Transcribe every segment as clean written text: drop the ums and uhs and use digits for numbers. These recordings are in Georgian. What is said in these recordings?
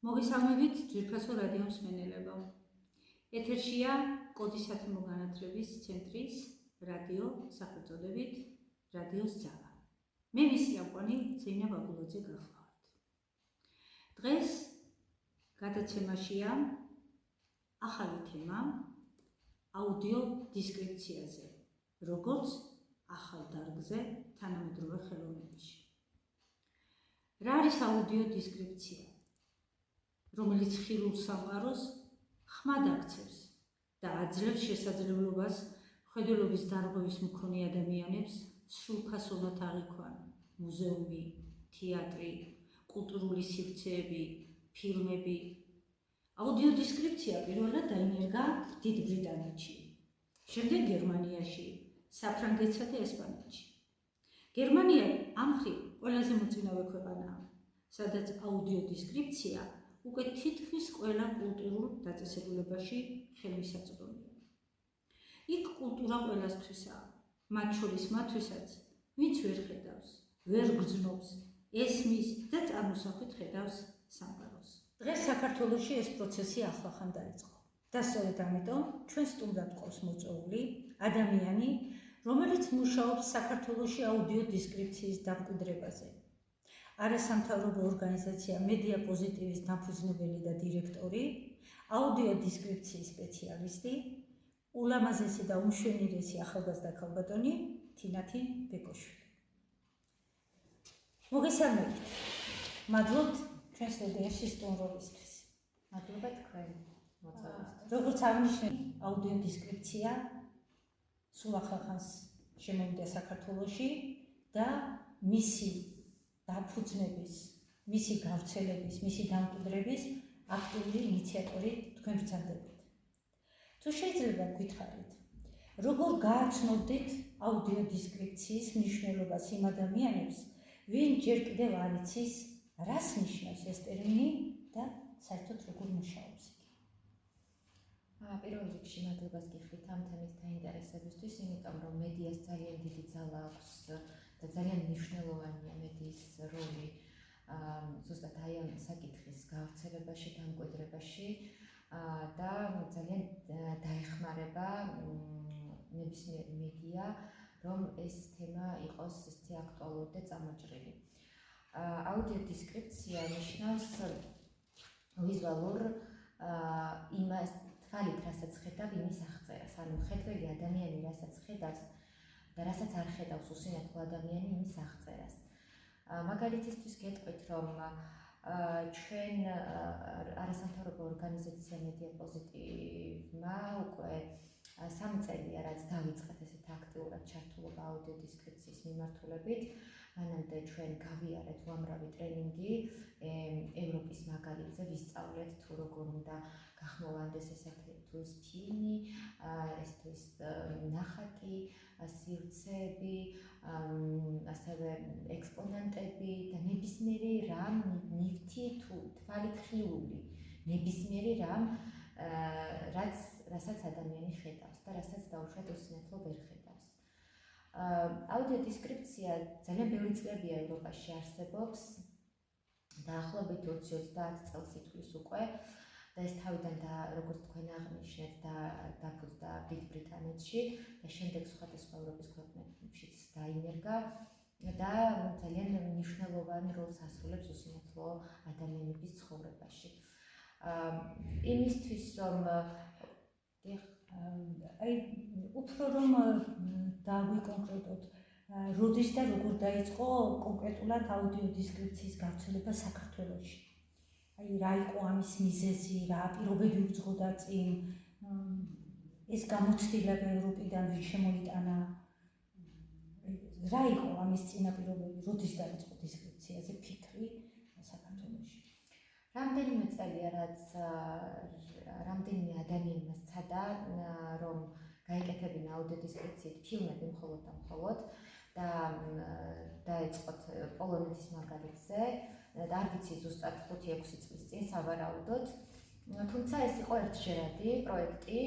მოგესალმებით ძვირფასო რადიო მსმენელებო. ეთერშია კოდის სათემო განათლების ცენტრის რადიო სახელწოდებით რადიოს ძალა. მე მისი აკვანი ზეინა ბაბულაძე გახლავართ. დღეს გადაცემაშია ახალი თემა აუდიო დისკრიფციაზე, როგორც ახალ დარგზე თანამედროვე ხელოვნებაში. რა არის აუდიო დისკრიფცია? რომელიც ხილულ სამყაროს ხმად აქცევს და აძლევს შესაძლებლობას მხედველობის დარღვევის მქონე ადამიანებს სრულფასოვნად აღიქვან მუზეუმი, თეატრი, კულტურული სივრცეები, ფილმები. აუდიო დისკრიფცია პირველად დაინერგა დიდ ბრიტანეთში, შემდეგ გერმანიაში, საფრანგეთსა და ესპანეთში. გერმანია ამ მხრივ ყველაზე მოწინავე ქვეყანაა, სადაც აუდიო დისკრიფცია უკვე თითქმის ყველა კულტურულ დაწესებულებაში ხელმისაწვდომია. იქ კულტურა ყველასთვისაა, მათ შორის მათთვისაც, ვინც ვერ ხედავს, ვერ გრძნობს, ესმის და წარმოსახვით ხედავს სამყაროს. დღეს საქართველოში ეს პროცესი ახლახან დაიწყო. და სწორედ ამიტომ ჩვენ სტუმრად ყავს მოწვეული ადამიანი, რომელიც მუშაობს საქართველოში აუდიო დისკრიფციის დამკვიდრებაზე. არასამთავრობო ორგანიზაცია მედია პოზიტივის დამფუძნებელი და დირექტორი, აუდიო დისკრიფციის სპეციალისტი, ულამაზესი და უმშვენიერესი ახალგაზრდა ქალბატონი თინათი ბეკოშვილი. მოგესალმებით. მადლობთ ჩვენ სტუდიაში სტუმრობისთვის. მადლობა თქვენ მოწვევისთვის. როგორც აღნიშნეთ, აუდიო დისკრიფცია სულ ახალხანს შემოვიდა საქართველოში და მისი დაფუძნების, მისი გავრცელების, მისი დამკვიდრების აქტიური ინიციატორი თქვენ ბრძანდებოდ. თუ შეიძლება გითხარით, როგორ გააცნობდით აუდიო დისკრიფციის მნიშვნელობას იმ ადამიანებს, ვინ ჯერ კიდევ არ იცის, რას ნიშნავს ეს ტერმინი და საერთოდ როგორ მუშაობს იგი? პირველ რიგში მადლობას გიხდით ამ თემის დაინტერესებისთვის, იმიტომ რომ მედიას ძალიან დიდი ძალა აქვს და ძალიან მნიშვნელოვანია მედიის როლი ზუსტად აი ამ საკითხის გავრცელებაში, დამკვიდრებაში და ძალიან დაეხმარება ნებისმიერ მედია, რომ ეს თემა იყოს ისე აქტუალური და წამოჭრილი. აუდიო დისკრიფცია ნიშნავს ვიზუალურ იმას თვალით, რასაც ხედავ, იმის აღწერას, ანუ მხედველი ადამიანი რასაც ხედავს და რასაც არ ხედავს უსინათლო ადამიანი იმის აღწერას. მაგალითისთვის გეტყვით, რომ ჩვენ არასამთავრობო ორგანიზაცია მედია პოზიტივმა უკვე 3 წელია, რაც დავიწყეთ ესეთ აქტიურად ჩართულობა აუდიო დისკრიფციის მიმართულებით. მანამდე ჩვენ გავიარეთ უამრავი ტრენინგი ევროპის მაგალითზე, ვისწავლეთ თუ როგორ უნდა გახმოვანდეს ესეთი თუ ის ფილმი, ეს თუ ის ნახატი, სივრცეები, ასევე ექსპონენტები და ნებისმიერი რამ ნივთი თუ თვალით ხილული, ნებისმიერი რამ, რასაც ადამიანი ხედავს და რასაც დაუშვათ უსინათლო ვერ ხედავს. აუდიო დისკრიფცია ძალიან ბევრი წლებია ევროპაში არსებობს, დაახლოებით 20-30 წელს ითვლის უკვე და ეს თავიდან როგორც თქვენ აღნიშნეთ დაფუძნდა დიდ ბრიტანეთში და შემდეგ სხვადასხვა ევროპის ქვეყნებშიც დაინერგა და ძალიან მნიშვნელოვან როლს ასრულებს უსინათლო ადამიანების ცხოვრებაში. იმისთვის რომ აი უფრო რომ დავიკონკრეტოთ, როდის და როგორ დაიწყო კონკრეტულად აუდიო დისკრიფციის გავრცელება საქართველოში? აი რა იყო ამის მიზეზი, რა პირობები უძღოდა წინ, ეს გამოცდილება ევროპიდან ვინ შემოიტანა, რა იყო ამის წინაპირობები, როდის დაიწყო დისკრიფციაზე ფიქრი საქართველოში? რამდენიმე წელია, რაც რამდენიმე ადამიანმა სცადა, რომ გაიკეთებინა აუდიო დისკრიფციით ფილმები მხოლოდ და მხოლოდ და დაეწყოთ პოლონეთის მაგალითზე და არ ვიცი ზუსტად 5-6 წლის წინ სავარაუდოდ, თუმცა ეს იყო ერთჯერადი პროექტი,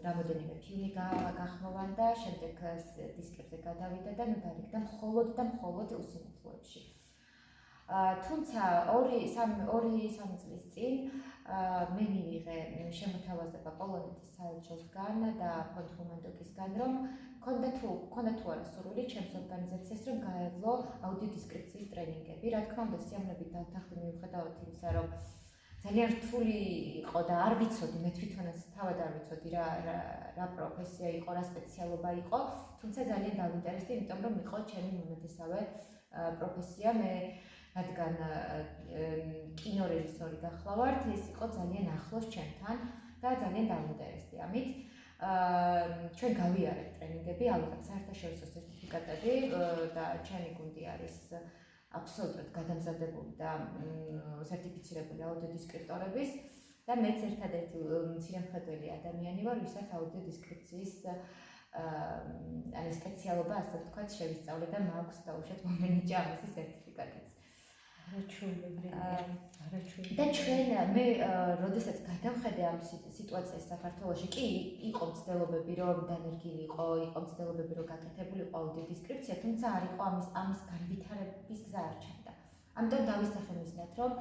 რამოდენიმე ფილმი გახმოვანდა, შემდეგ დისკებზე გადავიდა და დაიგდა მხოლოდ და მხოლოდ უსინათლოებში. თუმცა 2-3 წლის წინ მე მივიღე შემოთავაზება პოლონეთის საელჩოსგან და ფონდ ჰუმანდოკისგან, რომ ქონდა თუ არა სურვილი ჩემს ორგანიზაციას, რომ გაევლო აუდიო დისკრიფციის ტრენინგები. რა თქმა უნდა, სიამოვნებით დავთანხმდი მიუხედავად იმისა, რომ ძალიან რთული იყო და არ ვიცოდი, მე თვითონაც თავად არ ვიცოდი რა პროფესია იყო, რა სპეციალობა იყო, თუმცა ძალიან დავინტერესდი, იმიტომ რომ იყო ჩემი მონათესავე პროფესია. მე რადგან კინორეჟისორი გახლავართ, ეს იყო ძალიან ახლოს ჩემთან და ძალიან დავინტერესდი ამით. ჩვენ გავიარეთ ტრენინგები, ალბათ საერთაშორისო სერტიფიკატები და ჩემი გუნდი არის აბსოლუტურად გადამზადებული და სერტიფიცირებული აუდიო დისკრიფტორების და მეც ერთადერთი მცირემხედველი ადამიანი ვარ, ვისაც აუდიო დისკრიფციის სპეციალობა, ასე ვთქვათ, შევისწავლე და მაქვს დაუშვათ მომენიჭა ამისი სერტიფიკატიც. და ჩვენ მე როდესაც გადავხედე ამ სიტუაციას საქართველოში, კი იყო მცდელობები, რომ დანერგილი იყო მცდელობები, რომ გაკეთებული იყო აუდიო დისკრიფცია, თუმცა არ იყო ამის განვითარების გზა არ ჩანდა. ამიტომ დავისახე მიზნად, რომ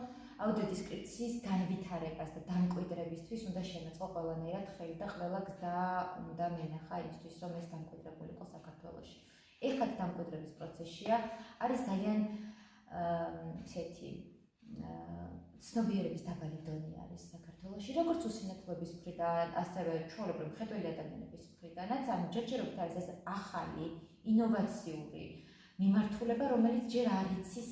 აუდიო დისკრიფციის განვითარებას და დამკვიდრებისთვის უნდა შემეწყო ყველანაირად ხელი და ყველა გზა უნდა მენახა იმისთვის, რომ ეს დამკვიდრებული იყო საქართველოში. ეხლაც დამკვიდრების პროცესია, არის ძალიან ესეთი ცნობიერების დაბალი დონე არის საქართველოში, როგორც უსინათლოების მხრიდან, ასევე ჩვეულებრივ მხედველი ადამიანების მხრიდანაც, ჯერჯერობით არის ეს ახალი, ინოვაციური მიმართულება, რომელიც ჯერ არ იცის,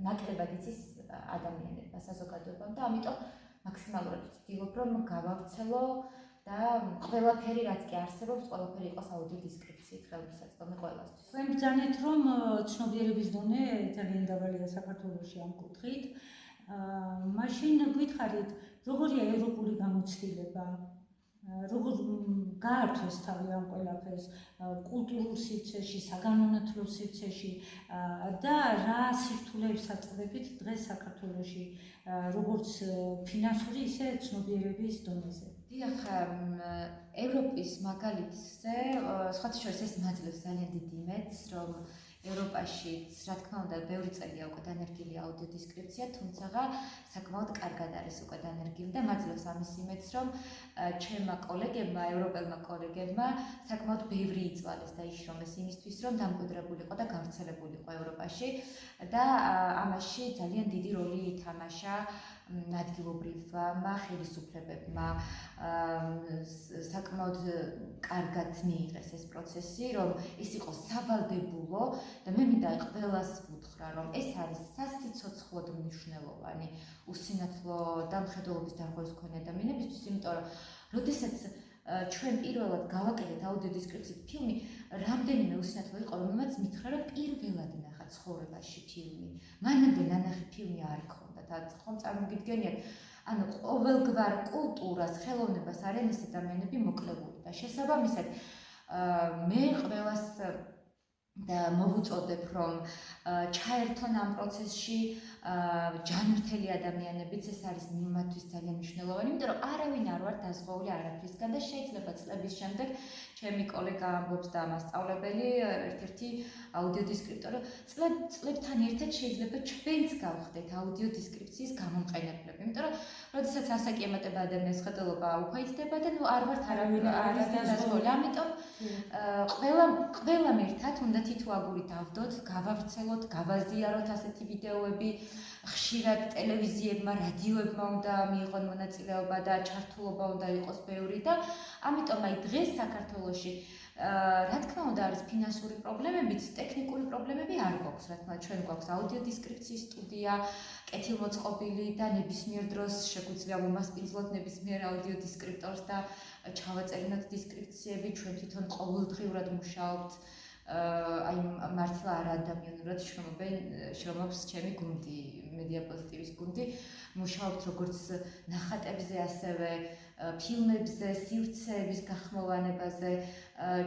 ნაკლებად იცის ადამიანებმა, საზოგადოებამ და ამიტომ მაქსიმალურად ვცდილობ, რომ გავავრცელო და ყველაფერი, რაც კი არსებობს, ყველაფერი იყოს აუდიო დისკრიფციით ხელმისაწვდომი ყველასთვის. თქვენ ბრძანეთ, რომ ცნობიერების დონე ძალიან დაბალია საქართველოში ამ კუთხით. მაშინ გითხარით, როგორია ევროპული გამოცდილება, როგორ გაართვეს თავი ამ ყველაფერს კულტურულ სივრცეში, საგანმანათლებლო სივრცეში და რა სირთულეებს აწყვეტით დღეს საქართველოში, როგორც ფინანსური, ისე ცნობიერების დონეზე. დიახ, ევროპის მაგალითზე, სხვათა შორის ეს მაძლევს ძალიან დიდ იმედს, რომ ევროპაშიც, რა თქმა უნდა, ბევრი წელია უკვე დანერგილი აუდიო დისკრიფცია, თუმცა საკმაოდ კარგად არის უკვე დანერგილი და მაძლევს ამის იმედს, რომ ჩემმა კოლეგებმა, ევროპელმა კოლეგებმა საკმაოდ ბევრი იწვალეს და იშრომეს იმისთვის, რომ დამკვიდრებულიყო და გავრცელებულიყო ევროპაში და ამაში ძალიან დიდი როლი ითამაშა ადგილობრივმა ხელისუფლებებმა. საკმაოდ კარგად მიიღეს ეს პროცესი, რომ ის იყო სავალდებულო და მე მინდა ყველას ვუთხრა, რომ ეს არის სასიცოცხლოდ მნიშვნელოვანი უსინათლო და მხედველობის დარღვევის მქონე ადამიანებისთვის, იმიტომ რომ როდესაც ჩვენ პირველად გავაკეთეთ აუდიო დისკრიფციით ფილმი, რამდენიმე უსინათლო იყო, რომელმაც მითხრა, რომ პირველად ნახა ცხოვრებაში ფილმი. მანამდე ნანახი ფილმი არ ქონდა და ხომ წარმოგიდგენიათ, ანუ ყოველგვარ კულტურას, ხელოვნებას არიან ეს ადამიანები მოკლებული და შესაბამისად მე ყველას და მოვუწოდებ, რომ ჩაერთონ ამ პროცესში ჯანმრთელი ადამიანებიც, ეს არის მათთვის ძალიან მნიშვნელოვანი, იმიტომ რომ არავინ არ ვარ დაზღვეული არაფრისგან და შეიძლება წლების შემდეგ ჩემი კოლეგა ამბობს და მასწავლებელი, ერთ-ერთი აუდიო დისკრიფტორი, წლებთან ერთად შეიძლება ჩვენც გავხდეთ აუდიო დისკრიფციის გამომყენებლები, იმიტომ რომ როდესაც ასაკი ემატება ადამიანის ხედელობა უქვეითდება და არ ვართ არავინ დაზღვეული, ამიტომ ყველამ ერთად უნდა თითო აგური დავდოთ, გავავრცელოთ, გავაზიაროთ ასეთი ვიდეოები, ხშირად ტელევიზიებმა, რადიოებმა უნდა მიიღონ მონაწილეობა და ჩართულობა უნდა იყოს ბევრი და ამიტომ აი დღეს საქართველოში რა თქმა უნდა არის ფინანსური პრობლემებიც, ტექნიკური პრობლემები არ გვაქვს, რა თქმა უნდა ჩვენ გვაქვს აუდიო დისკრიფციის სტუდია, კეთილმოწყობილი და ნებისმიერ დროს შეგვიძლია ვუმასპინძლოთ ნებისმიერ აუდიო დისკრიფტორს და ჩავაწერინოთ დისკრიფციები, ჩვენ თვითონ ყოველდღიურად მუშაობთ. აი მართლა არ ადამიანურად შრომობს ჩემი გუნდი, მედია პოზიტივის გუნდი, მუშაობთ როგორც ნახატებზე, ასევე ფილმებზე, სივრცეების გახმოვანებაზე.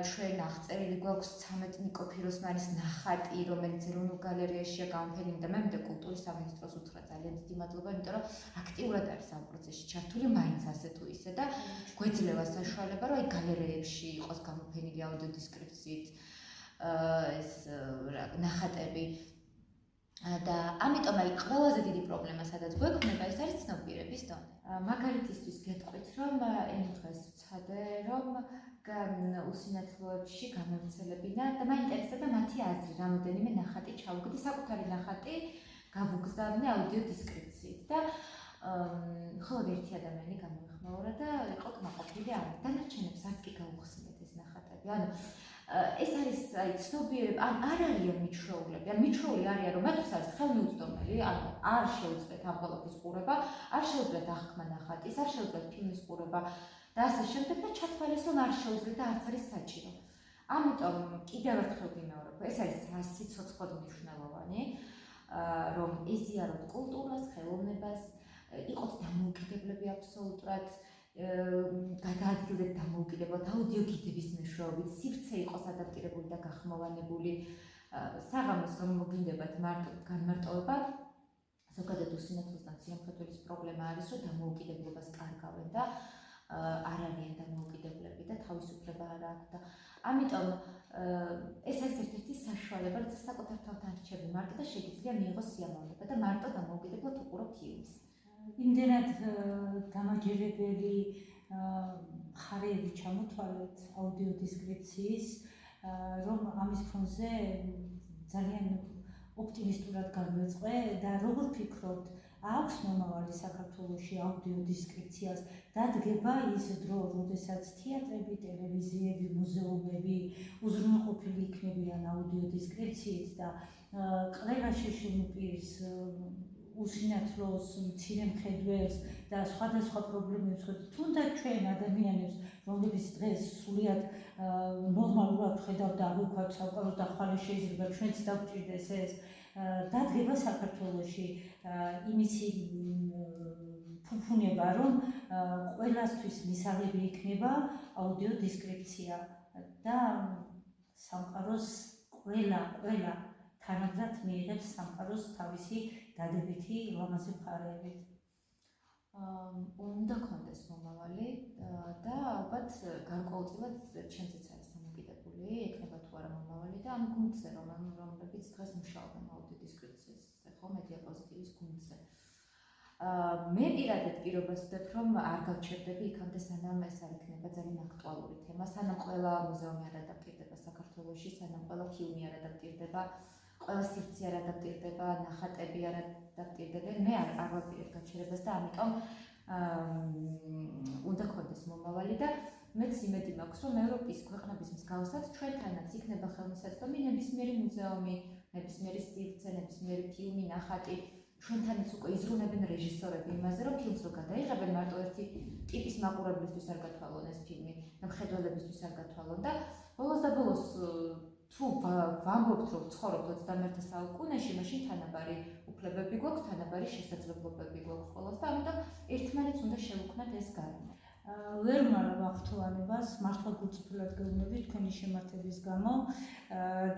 ჩვენ აღწერილი გვაქვს 13 ნიკო ფიროსმანის ნახატი, რომელიც ეროვნულ გალერეაშია გამოფენილი და მე მინდა კულტურის სამინისტროს უთხრა ძალიან დიდი მადლობა, იმიტომ რომ აქტიურად არის ამ პროცესში ჩართული, მაინც ასე თუ ისე და გვეძლევა საშუალება, რომ აი გალერეებში იყოს გამოფენილი აუდიო დისკრიფციით ეს ნახატები და ამიტომ აი ყველაზე დიდი პრობლემა სადაც გვექნება ეს არის ცნობიერების დონე. მაგალითისთვის გეტყვით რომ ეს დღეს ვცადე რომ უსინათლოებში გამევრცელებინა და მაინტერესებდა მათი აზრი, რამოდენიმე ნახატი ჩავუგდი, საკუთარი ნახატი გავუგზავნე აუდიო დისკრიფციით და მხოლოდ ერთი ადამიანი გამოიხმაურა და იყო კმაყოფილი ამით. დანარჩენებს არც კი გაუხსნიათ ეს ნახატები. ანუ ეს არის აი ცნობიერება, ან არ არიან მიჩვეულები, ან მიჩვეული არიან, რომ მათთვის არის ხელმიუწვდომელი, ანუ არ შეუძლიათ ამ ყველაფრის ყურება, არ შეუძლიათ აღქმა ნახატის, არ შეუძლიათ ფილმის ყურება და ასე შემდეგ და ჩათვალეს, რომ არ შეუძლიათ და არც არის საჭირო. ამიტომ კიდევ ერთხელ ვიმეორებ, ეს არის სიცოცხლოდ მნიშვნელოვანი, რომ ეზიაროთ კულტურას, ხელოვნებას, იყოთ დამოუკიდებლები აბსოლუტურად, გადაადგილდეთ დამოუკიდებლად აუდიო გიდების მეშვეობით, სივრცე იყოს ადაპტირებული და გახმოვანებული, საღამოს რომ მოგინდებათ განმარტოვება, ზოგადად უსინათლოსთან სიამხედველის პრობლემა არის, რომ დამოუკიდებლობას კარგავენ და არ არიან დამოუკიდებლები და თავისუფლება არ აქვს და ამიტომ ეს არის ერთ-ერთი საშუალება, რაც საკუთარ თავთან რჩები მარტო და შეგიძლია მიიღოს სიამოვნება და მარტო დამოუკიდებლად უყურო ფილმს. იმდენად დამაჯერებელი მხარეები ჩამოთვალეთ აუდიო დისკრიფციის, რომ ამის ფონზე ძალიან ოპტიმისტურად განვეწყე და როგორ ფიქრობთ, აქვს მომავალი საქართველოში აუდიო დისკრიფციას, დადგება ის დრო, როდესაც თეატრები, ტელევიზიები, მუზეუმები უზრუნველყოფილი იქნებიან აუდიო დისკრიფციით და ყველა შეშლილ პირს უსინათლოს, მცირე მხედველს და სხვადასხვა პრობლემებს ხედავთ, თუნდაც ჩვენ ადამიანებს, რომლებიც დღეს სულიად ნორმალურად ხედავთ და აღვიქვათ სამყაროს და ხვალე შეიძლება ჩვენც დავჭირდეს ეს, დადგება საქართველოში იმისი ფუფუნება, რომ ყველასთვის მისაღები იქნება აუდიო დისკრიფცია და სამყაროს ყველა თანაბრად მიიღებს სამყაროს თავისი დადებითი ლამაზი მხარეებით. უნდა გქონდეს მომავალი და ალბათ გარკვეულწილად ჩემზეც არის დამოკიდებული, ექნება თუ არა მომავალი და ამ გუნდზე, რომლებიც დღეს მუშაობენ აუდიო დისკრიფციაზე, ხო, მედია პოზიტივის გუნდზე. მე პირადად პირობას ვდებ, რომ არ გავჩერდები იქამდე, სანამ ეს არ იქნება ძალიან აქტუალური თემა, სანამ ყველა მუზეუმი არ ადაპტირდება საქართველოში, სანამ ყველა ფილმი არ ადაპტირდება, ყველა სივრცე არ ადაპტირდება, ნახატები არ ადაპტირდებიან, მე არ ვაპირებ გაჩერებას და ამიტომ უნდა გქონდეს მომავალი და მეც იმედი მაქვს, რომ ევროპის ქვეყნების მსგავსად ჩვენთანაც იქნება ხელმისაწვდომი ნებისმიერი მუზეუმი, ნებისმიერი სივრცე, ნებისმიერი ფილმი, ნახატი. ჩვენთანაც უკვე იზრუნებენ რეჟისორები იმაზე, რომ ფილმს რო გადაიღებენ, მარტო ერთი ტიპის მაყურებლისთვის არ გათვალონ ეს ფილმი, მხედველებისთვის არ გათვალონ და ბოლოს და ბოლოს თუ ვამბობთ, რომ ცხოვრობთ 21 საუკუნეში, მაშინ თანაბარი უფლებები გვაქვს, თანაბარი შესაძლებლობები გვაქვს ყველას და ამიტომ ერთმანეთს უნდა შევუქმნათ ეს გარემო. ვერ ვმართავ ახთოვანებას, მართლა გულწრფელად გეუბნებით თქვენი შემართების გამო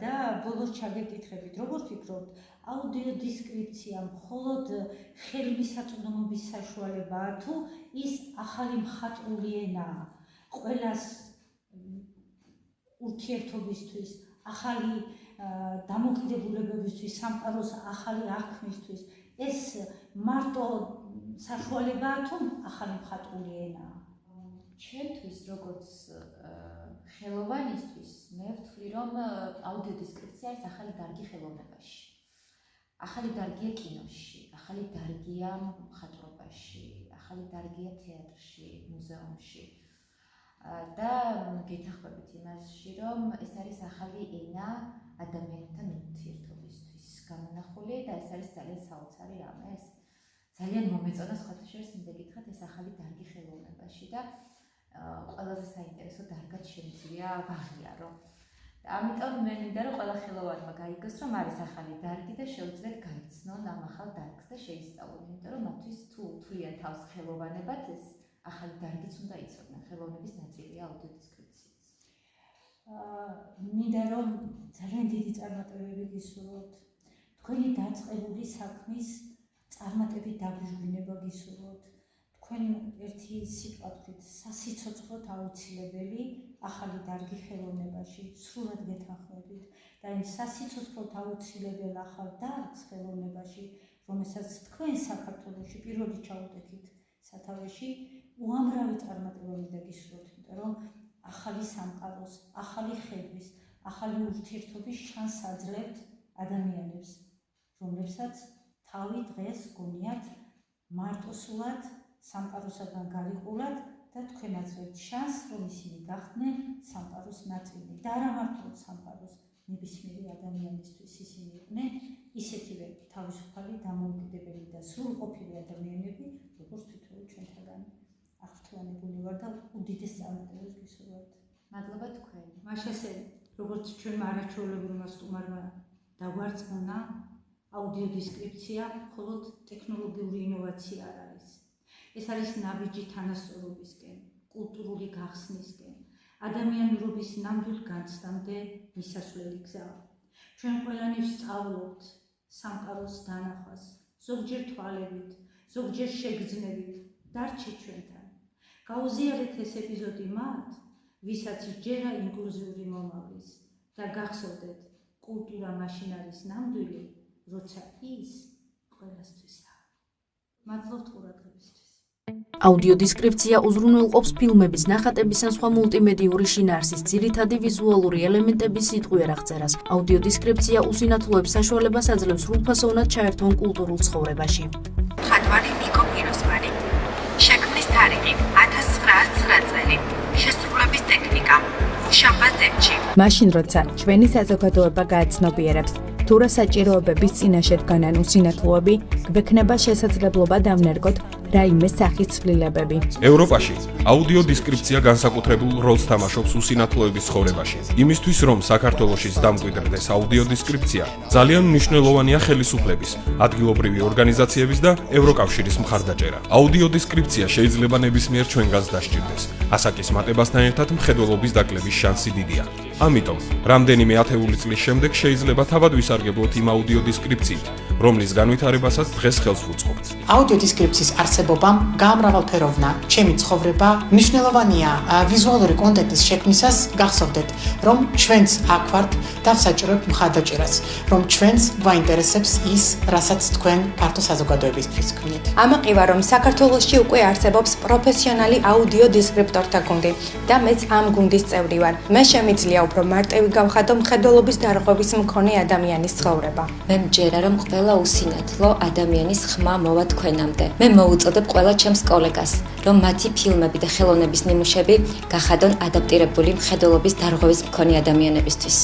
და ბოლოს ჩაგეკითხებით, როგორ ფიქრობთ, აუდიო დისკრიფცია მხოლოდ ხელმისაწვდომობის საშუალებაა თუ ის ახალი მხატვრული ენაა ყველას ურთიერთობისთვის, ახალი დამოკიდებულებებისთვის, სამყაროს ახალი აღქმისთვის, ეს მარტო საშუალებაა თუ ახალი მხატვრული ენაა? ჩვენთვის როგორც ხელოვანისთვის მე ვთვლი, რომ აუდიო დისკრიფცია არის ახალი დარგი ხელოვნებაში. ახალი დარგია კინოში, ახალი დარგია მხატვრობაში, ახალი დარგია თეატრში, მუზეუმში. და გეთახმებით იმაში, რომ ეს არის ახალი ენა ადამიანთან ურთიერთობისთვის გამონახული და ეს არის ძალიან საოცარი რამე. ეს ძალიან მომეწონა სხვათა შორის მინდა გითხრათ ეს ახალი დარგი ხელოვნებაში და ყველაზე საინტერესო დარგად შემიძლია ვაღიარო. ამიტომ მე მინდა რომ ყველა ხელოვანმა გაიგოს, რომ არის ახალი დარგი და შეუძლიათ გაიცნონ ამ ახალ დარგს და შეისწავლონ, იმიტომ რომ მათთვის თუ თვლიან თავს ხელოვანებად, ეს ახალი დარგიც უნდა იცოდნენ, ხელოვნების ნაწილია აუდიო დისკრიფციაც. მინდა რომ ძალიან დიდი წარმატებები გისურვოთ. თქვენი დაწყებული საქმის წარმატებით დაგვიჟღვინება გისურვოთ. თქვენ ერთი სიტყვით სასიცოცხლოდ აუცილებელი ახალი დარგი ხელოვნებაში, სრულად გეთანხმებით და იმ სასიცოცხლოდ აუცილებელ ახალ დარგს ხელოვნებაში, რომელსაც თქვენ საქართველოში პირველი ჩაუტექით სათავეში, უამრავი წარმატება მინდა გისურვოთ, იმიტომ რომ ახალი სამყაროს, ახალი ხედვის, ახალი ურთიერთობის შანსს აძლევთ ადამიანებს, რომლებსაც თავი დღეს გონიათ მარტოსულად სამყაროსაგან გარიყულად და თქვენ აძლევთ შანსს, რომ ისინი გახდნენ სამყაროს ნაწილი და არა მარტო სამყაროს ნებისმიერი ადამიანისთვის ისინი იყვნენ ისეთივე თავისუფალი, დამოუკიდებელი და სრულყოფილი ადამიანები, როგორც თითოეულ ჩვენთაგან აღფრთოვანებული ვარ და უდიდეს წარმატებას გისურვებთ. მადლობა თქვენ. მაშასე, როგორც ჩვენმა არაჩვეულებრივმა სტუმარმა დაგვარწმუნა, აუდიო დესკრიფცია მხოლოდ ტექნოლოგიური ინოვაცია არ არის. ეს არის ნაბიჯი თანასწორობისკენ, კულტურული გახსნისკენ, ადამიანურობის ნამდვილ განცდამდე მისასვლელი გზა. ჩვენ ყველანი ვსწავლობთ სამყაროს დანახვას, ზოგჯერ თვალებით, ზოგჯერ შეგრძნებით, დარჩეთ ჩვენთან. გაუზიარეთ ეს ეპიზოდი მათ, ვისაც ჯერა ინკლუზიური მომავლის და გახსოვდეთ, კულტურა მაშინ არის ნამდვილი, როცა ის ყველასთვისაა. მადლობთ ყურადღებისთვის. აუდიო დესკრიფცია უზრუნველყოფს ფილმების, ნახატების ან სხვა მულტიმედიური შინაარსის ძირითადი ვიზუალური ელემენტების სიტყვიერ აღწერას. აუდიო დესკრიფცია უსინათლოებს საშუალებას აძლევს სრულფასოვნად ჩაერთონ კულტურულ ცხოვრებაში. მხატვარი ნიკო პიროსმანი. შექმნის თარიღი 1909 წელი. შესრულების ტექნიკა მუშაბა ზემჩი. მაშინ როცა ჩვენი საზოგადოება გააცნობიერებს თუ რა საჭიროებების წინაშე დგანან უსინათლოები, გვექნება შესაძლებლობა დავნერგოთ რაიმე სახის ცვლილებები. ევროპაში აუდიო დესკრიფცია განსაკუთრებულ როლს თამაშობს უსინათლოების ცხოვრებაში. იმისთვის, რომ საქართველოშიც დამკვიდრდეს აუდიო დესკრიფცია, ძალიან მნიშვნელოვანია ხელისუფლების, ადგილობრივი ორგანიზაციების და ევროკავშირის მხარდაჭერა. აუდიო დესკრიფცია შეიძლება ნებისმიერ ჩვენგანს დასჭირდეს. ასაკის მატებასთან ერთად მხედველობის დაკლების შანსი დიდია. ამიტომ, რამდენიმე ათეული წლის შემდეგ შეიძლება თავად ვისარგებლოთ იმ აუდიო დესკრიფციით, რომლის განვითარებასაც დღეს ხელს ვუწყობთ. აუდიო დესკრიფციის არსებობამ გაამრავალფეროვნა ჩემი ცხოვრება. მნიშვნელოვანია ვიზუალური კონტენტის შექმნისას გახსოვდეთ, რომ ჩვენც აქ ვართ და ვსაჭიროებთ მხარდაჭერას, რომ ჩვენც გვაინტერესებს ის, რასაც თქვენ ფართო საზოგადოებისთვის ქმნით. ამაყივა, რომ საქართველოში უკვე არსებობს პროფესიონალი აუდიო დესკრიფტორთა გუნდი და მეც ამ გუნდის წევრი ვარ. მე შემიძლია უფრო მარტივი გავხადო მხედველობის დარღვევის მქონე ადამიანის ცხოვრება. მე მჯერა, რომ ყველა უსინათლო ადამიანის ხმა მოვა თქვენამდე. მე მოუწოდებ ყველა ჩემს კოლეგას, რომ მათი ფილმები და ხელოვნების ნიმუშები გახადონ ადაპტირებული მხედველობის დარღვევის მქონე ადამიანებისთვის.